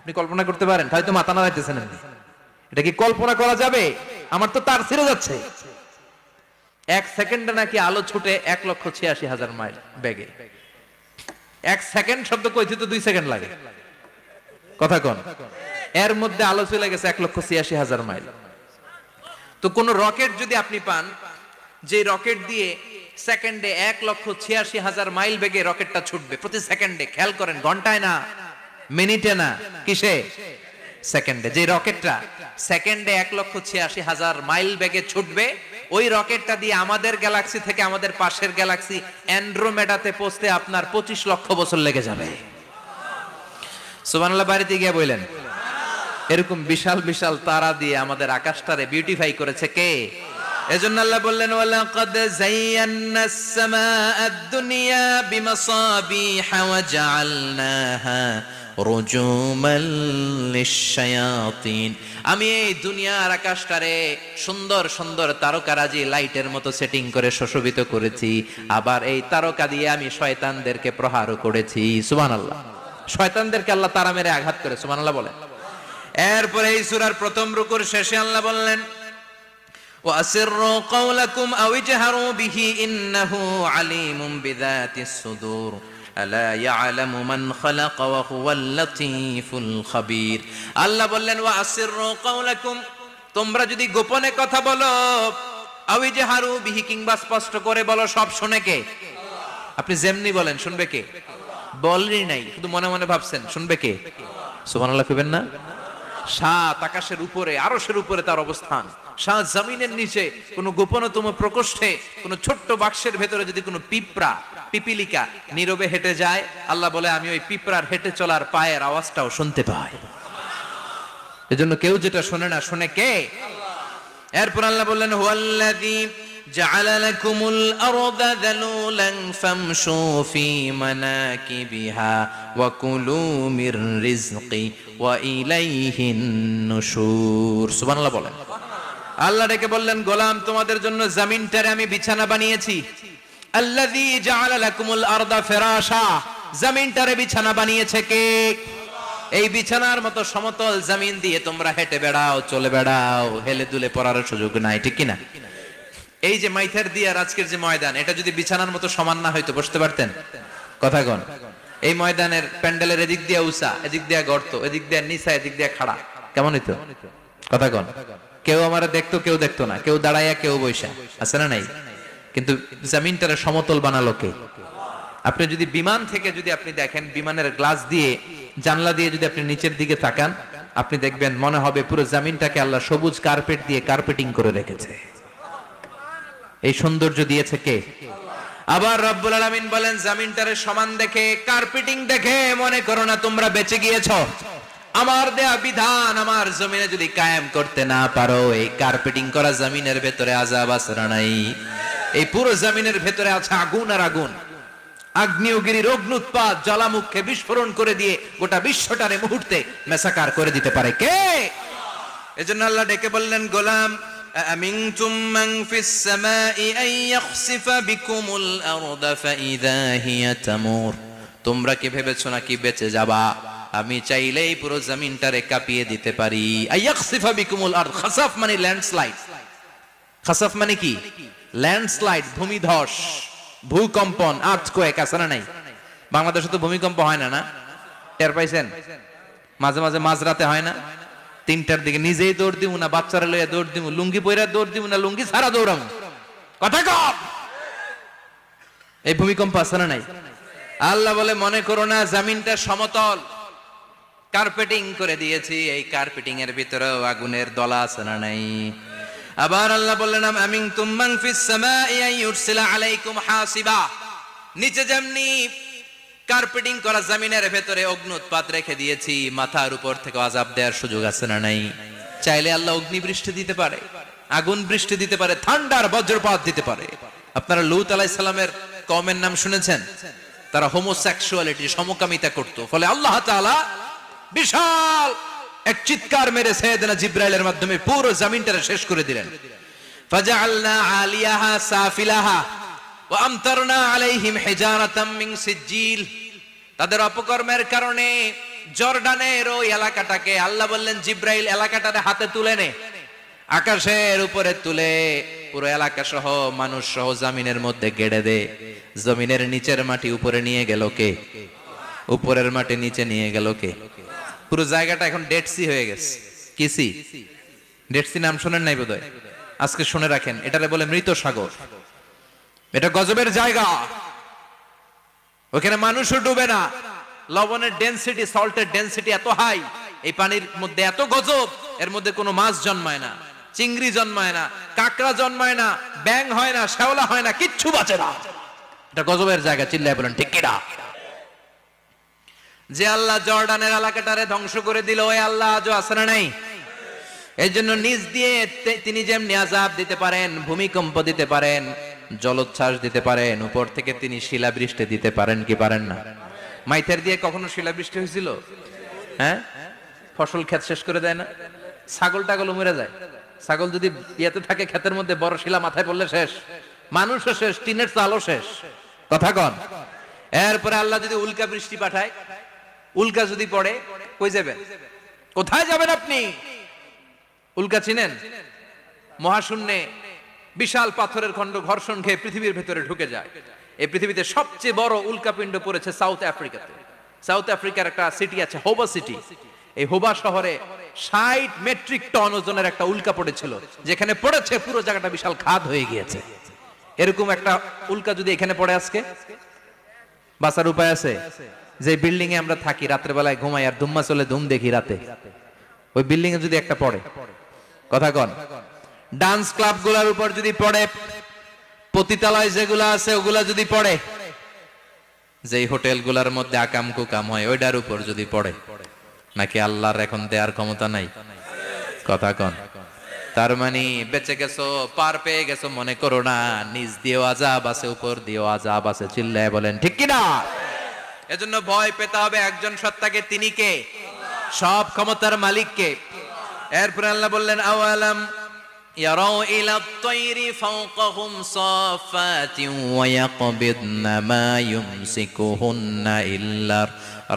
আপনি কল্পনা করতে পারেন? হয়তো মাথা নাড়াইতেছেন। এটা কি কল্পনা করা যাবে? আমার তো তার ছিঁড়ে যাচ্ছে। 1 সেকেন্ডে নাকি আলো ছুটে 1,86,000 মাইল বেগে। 1 সেকেন্ড শব্দ কইতে তো 2 সেকেন্ড লাগে। কথা কোন? এর মধ্যে আলো চলে গেছে 1,86,000 মাইল। তো কোন রকেট যদি আপনি পান, যে রকেট দিয়ে সেকেন্ডে 1,86,000 মাইল বেগে রকেটটা ছুটবে প্রতি সেকেন্ডে, খেয়াল করেন, ঘন্টায় না, মিনিটে না, কিসে? সেকেন্ডে। যে রকেটটা সেকেন্ডে 1,86,000 মাইল বেগে ছুটবে, ওই রকেটটা দিয়ে আমাদের গ্যালাক্সি থেকে আমাদের পাশের গ্যালাক্সি অ্যান্ড্রোমেডাতে পৌঁছতে আপনার 25 লক্ষ বছর লেগে যাবে। সুবহানাল্লাহ বাড়িতে গিয়ে বললেন। এরকম বিশাল বিশাল তারা দিয়ে আমাদের আকাশটারে বিউটিফাই করেছে কে? এজন্য আল্লাহ বললেন, ওয়ালাকাদ যায়্যানাস সামাআদ দুনিয়া বিমাসাবিহা ওয়া জাআলনাহা রুজুমান লিশ-শায়াতিন। আমি এই দুনিয়ার আকাশটারে সুন্দর সুন্দর তারকারাজি লাইটের মতো সেটিং করে সুশোভিত করেছি। আবার এই তারকা দিয়ে আমি শয়তানদেরকে প্রহারও করেছি। সুবহানাল্লাহ। শয়তানদেরকে আল্লাহ তারা মেরে আঘাত করে। সুবহানাল্লাহ বলেন। এরপরে এই সূরার প্রথম রুকুর শেষে আল্লাহ বললেন, وأسروا قولكم أو اجهروا به إنه عليم بذات الصدور ألا يعلم من خلق وهو اللطيف الخبير আল্লাহ বললেন وأسروا قولكم তোমরা যদি গোপনে কথা বলো আও ইজহারু বিহি কিংবা স্পষ্ট করে বলো সব শুনে কে আপনি যেমনি বলেন শুনবে কে বলেনই নাই শুধু মনে মনে ভাবছেন শুনবে কে সুবহানাল্লাহ কইবেন না সাত আকাশের উপরে আরশের উপরে তার অবস্থান সাত জমিনের নিচে কোন গোপনতম প্রকোষ্ঠে কোন ছোট্ট বাক্সের ভেতরে যদি কোনো পিপিলিকা নীরবে হেঁটে যায় আল্লাহ বলে আমি ওই পিঁপড়ার হেঁটে চলার পায়ের আওয়াজটাও শুনতে পাই এজন্য কেউ যেটা শোনে না শুনে কে এরপর আল্লাহ বললেন হুয়াল্লাযী জাআলা লাকুমুল আরদা যালুলান ফামশু ফি মানাকিবিহা ওয়া কুলু মির রিজকি ওয়া ইলাইহিন নুশুর সুবহানাল্লাহ বলেন আল্লাহ ডেকে বললেন গোলাম তোমাদের জন্য জমিনটারে আমি বিছানা বানিয়েছি আল্লাযী জাআলা লাকুমুল আরদা ফিরাশা জমিনটারে বিছানা বানিয়েছে কে এই বিছানার মতো সমতল জমিন দিয়ে তোমরা হেঁটে বেড়াও চলে বেড়াও হেলে দুলে পড়ার সুযোগ নাই ঠিক কি না এই যে মাইথার দিয়ে আজকের যে ময়দান এটা যদি বিছানার মতো সমান না হয়তো বসতে পারতেন কথা কোন এই ময়দানের প্যান্ডেলের এদিক দিয়ে উঁচা এদিক দিয়ে গর্ত এদিক দিয়ে নিচা এদিক দিয়ে খাড়া কেমন হইতো কথা কোন কেউ আমারে দেখতো কেউ দেখতো না কেউ দাঁড়াইয়া কেউ বইসা আছে না নাই কিন্তু জমিনটারে সমতল বানালো কে আপনি যদি বিমান থেকে যদি আপনি দেখেন বিমানের গ্লাস দিয়ে জানলা দিয়ে যদি আপনি নিচের দিকে তাকান আপনি দেখবেন মনে হবে পুরো জমিনটাকে আল্লাহ সবুজ কার্পেট দিয়ে কার্পেটিং করে রেখেছে এই সৌন্দর্য দিয়েছে কে আবার রব্বুল আলামিন বলেন জমিনটারে সমান দেখে কার্পেটিং দেখে মনে করো না তোমরা বেঁচে গিয়েছো আমার দেয়া বিধান আমার জমিনে যদি কায়েম করতে না পারো এই কার্পেটিং করা জমিনের ভেতরে আযাব আছে না নাই এই পুরো জমিনের ভেতরে আছে আগুন আর আগুন আগ্নেয়গিরির অগ্নুৎপাত জ্বালামুখে বিস্ফোরণ করে দিয়ে গোটা বিশ্বটারে মুহূর্তে মেসাকার করে দিতে পারে কে এজন্য আল্লাহ ডেকে বললেন গোলাম আমিনতুম মান ফিস সামাই আন ইয়াখসিফা বিকুমুল আরদা ফাইযা হিয়া তামুর তোমরা কি ভেবেছো নাকি বেঁচে যাবা আমি চাইলেই পুরো জমিনটারে কাঁপিয়ে দিতে পারি আয়াখসিফা বিকুমুল আরদ খাসাফ মানে ল্যান্ডস্লাইড খাসাফ মানে কি ল্যান্ডস্লাইড ভূমিধস ভূকম্পন আর্থকোয়েক আছে না নাই বাংলাদেশে তো ভূমিকম্প হয় না না টের পাইছেন মাঝে মাঝে মাঝরাতে হয় না 3টার দিকে নিজেই দৌড় দিমু না বাচ্চারা লইয়া দৌড় দিমু লুঙ্গি পইরা দৌড় দিমু না লুঙ্গি ছাড়া দৌড়ামু কথা কম এই ভূমিকম্প আছে না নাই আল্লাহ বলে মনে করো না জমিনটা সমতল কার্পেটিং করে দিয়েছি এই কার্পেটিং এর ভিতরেও আগুনের দলা আছে না নাই আবার আল্লাহ বললেন আমিনতুম মান ফিস সামাই আন ইউরসিলা আলাইকুম হাসিবা নিচে যেমনি কার্পেটিং করা জমিনের ভেতরে অগ্নুৎপাত রেখে দিয়েছি মাথার উপর থেকে আযাব দেওয়ার সুযোগ আছে না নাই চাইলে আল্লাহ অগ্নি বৃষ্টি দিতে পারে আগুন বৃষ্টি দিতে পারে ঠান্ডার বজ্রপাত দিতে পারে আপনারা লূত আলাইহিস সালামের কওমের নাম শুনেছেন তারা হোমোসেক্সুয়ালিটি সমকামিতা করত ফলে আল্লাহ তাআলা বিশাল এক চিৎকার মেরে সাইয়েদনা জিবরাইলের মাধ্যমে পুরো জমিনটারে শেষ করে দিলেন ফাজআলনা আলিয়াহা সাফিলাহা ওয়া আমতারনা আলাইহিম হিজারাতাম মিন সিজিল তাদের অপকর্মের কারণে জর্ডানের ওই এলাকাটাকে আল্লাহ বললেন জিবরাইল এলাকাটারে হাতে তুলে নে আকাশের উপরে তুলে পুরো এলাকা সহ মানুষ সহ জমিনের মধ্যে গেড়ে দে জমিনের নিচের মাটি উপরে নিয়ে গেল কে উপরের মাটি নিচে নিয়ে গেল কে পুরো জায়গাটা এখন ডেড সি হয়ে গেছে কি সি ডেড সি নাম শুনেন নাই বোধহয় আজকে শুনে রাখেন এটারে বলে মৃত সাগর এটা গজবের জায়গা ওখানে মানুষও ডুবে না লবণের ডেনসিটি সল্টের ডেনসিটি এত হাই এই পানির মধ্যে এত গজব এর মধ্যে কোনো মাছ জন্মায় না চিংড়ি জন্মায় না কাঁকড়া জন্মায় না ব্যাং হয় না শ্যাওলা হয় না কিচ্ছু বাঁচে না এটা গজবের জায়গা চিল্লায় বলেন ঠিক কিনা যে আল্লাহ জর্ডানের এলাকাটারে ধ্বংস করে দিল ওই আল্লাহ আজও আছে না নাই এই জন্য নিজ দিয়ে তিনি যেমনি আযাব দিতে পারেন ভূমিকম্প দিতে পারেন জলোচ্ছ্বাস দিতে পারেন উপর থেকে তিনি শিলাবৃষ্টি দিতে পারেন কি পারেন না মাইথার দিয়ে কখনো শিলাবৃষ্টি হয়েছিল হ্যাঁ ফসল ক্ষেত শেষ করে দেয় না ছাগল টাগল মরে যায় ছাগল যদি ইয়েতে থাকে ক্ষেতের মধ্যে বড় শিলা মাথায় পড়লে শেষ মানুষও শেষ টিনের চালও শেষ কথা কন এরপরে আল্লাহ যদি উল্কা বৃষ্টি পাঠায় উল্কা যদি পড়ে কই যাবেন কোথায় যাবেন আপনি উল্কা চিনেন মহাশূন্যে বিশাল পাথরের খণ্ড ঘর্ষণ খেয়ে পৃথিবীর ভেতরে ঢুকে যায়। এই পৃথিবীতে সবচেয়ে বড় উল্কাপিণ্ড পড়েছে সাউথ আফ্রিকাতে। সাউথ আফ্রিকার একটা সিটি আছে হোবা সিটি। এই হোবা শহরে 60 মেট্রিক টন ওজনের একটা উল্কা পড়েছিল, যেখানে পড়েছে পুরো জায়গাটা বিশাল খাদ হয়ে গিয়েছে। এরকম একটা উল্কা যদি এখানে পড়ে আজকে, বাঁচার উপায় আছে? যে বিল্ডিং এ আমরা থাকি, রাত্রে বেলায় ঘুমাই আর ধুম্মা চলে ধুম দেখি রাতে, ওই বিল্ডিং এ যদি একটা পড়ে, কথা কন, ডান্স ক্লাব গুলার উপর যদি পড়ে, পতিতালয় যেগুলা আছে ওগুলা যদি পড়ে, যেই হোটেল গুলার মধ্যে আকাম কুকাম হয় ওইটার উপর যদি পড়ে, নাকি আল্লাহর এখন দেয়ার ক্ষমতা নাই? কথা কন। তার মানে বেঁচে গেছো, পার পেয়ে গেছো মনে করো না, নিজ দিয়েও আযাব আছে, উপর দিয়েও আযাব আছে। চিল্লায় বলেন ঠিক কিনা? এজন্য ভয় পেতে হবে একজন সত্তাকে, তিনি কে? সব ক্ষমতার মালিক কে? এরপর আল্লাহ বললেন আওয়ালাম ইয়ারাউ ইলা আত-তায়রি ফাওকাহুম সাফাতিন ওয়া ইয়াকবিদনা মা ইউমসিকুহুন্না ইল্লার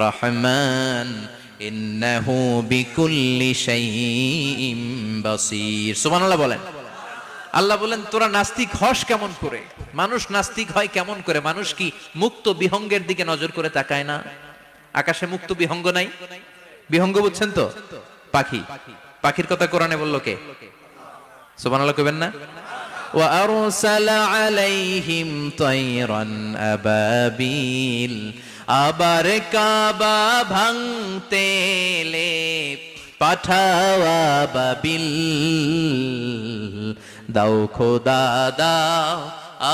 রাহমান ইন্নাহু বিকুল্লি শাইইন বাসীর। সুবহানাল্লাহ বলেন। আল্লাহ বলেন তোরা নাস্তিক হস কেমন করে? মানুষ নাস্তিক হয় কেমন করে? মানুষ কি মুক্ত বিহঙ্গের দিকে নজর করে তাকায় না? আকাশে মুক্ত বিহঙ্গ নাই? বিহঙ্গ বুঝছেন তো? পাখি। পাখির কথা কোরআনে বললো কে? সুবহানাল্লাহ কইবেন না? ওয়া আরসালা আলাইহিম তায়রান আবাবিল। আবার কাবা ভাঙতে এলে পাঠাওয়া বাবিল। দাও খোদা দাও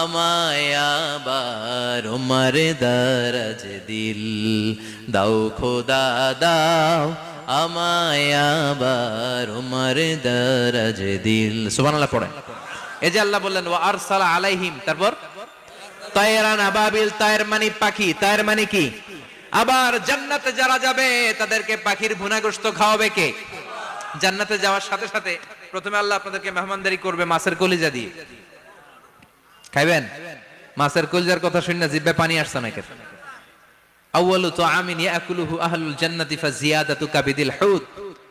আমায় আবার উমর দরজ দিল। দাও খোদা দাও আমায় আবার উমর দরজ দিল। সুবহানাল্লাহ পড়েন। এই যে আল্লাহ বললেন ওয়া আরসালা আলাইহিম, তারপর তায়রান আবাবিল। তায়ের মানে পাখি, তায়ের মানে কি? আবার জান্নাতে যারা যাবে তাদেরকে পাখির ভুনা গোশত খাওয়াবে কে? জান্নাতে যাওয়ার সাথে সাথে প্রথমে আল্লাহ আপনাদেরকে মেহমানদারি করবে মাছের কলিজা দিয়ে। খাইবেন? মাছের কলিজার কথা শুনে জিহ্বায় পানি আসছে নাকি? আউয়ালু তুআমিন ইয়াকুলুহু আহলুল জান্নাতি ফাজিয়াদাতু কাবিদিল হুত।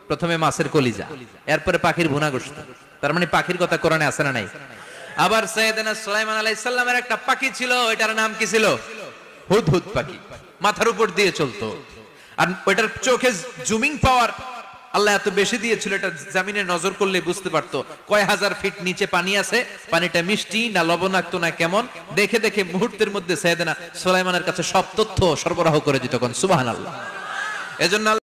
প্রথমে মাছের কলিজা, এরপরে পাখির ভুনা গোশত। তার মানে পাখির কথা কোরআনে আছে না নাই? আবার সাইয়েদনা সুলাইমান আলাইহিস সালামের একটা পাখি ছিল, এটার নাম কি ছিল? হুদহুদ পাখি। মাথার উপর দিয়ে চলতো, আর ওইটার চোখে জুমিং পাওয়ার আল্লাহ এত বেশি দিয়েছিল, এটা জমিনে নজর করলে বুঝতে পারতো কয় হাজার ফিট নিচে পানি আছে, পানিটা মিষ্টি না লবণাক্ত না কেমন, দেখে দেখে মুহূর্তের মধ্যে সাইয়েদনা সুলাইমানের কাছে সব তথ্য সরবরাহ করে দিত। সুবহানাল্লাহ। এজন্য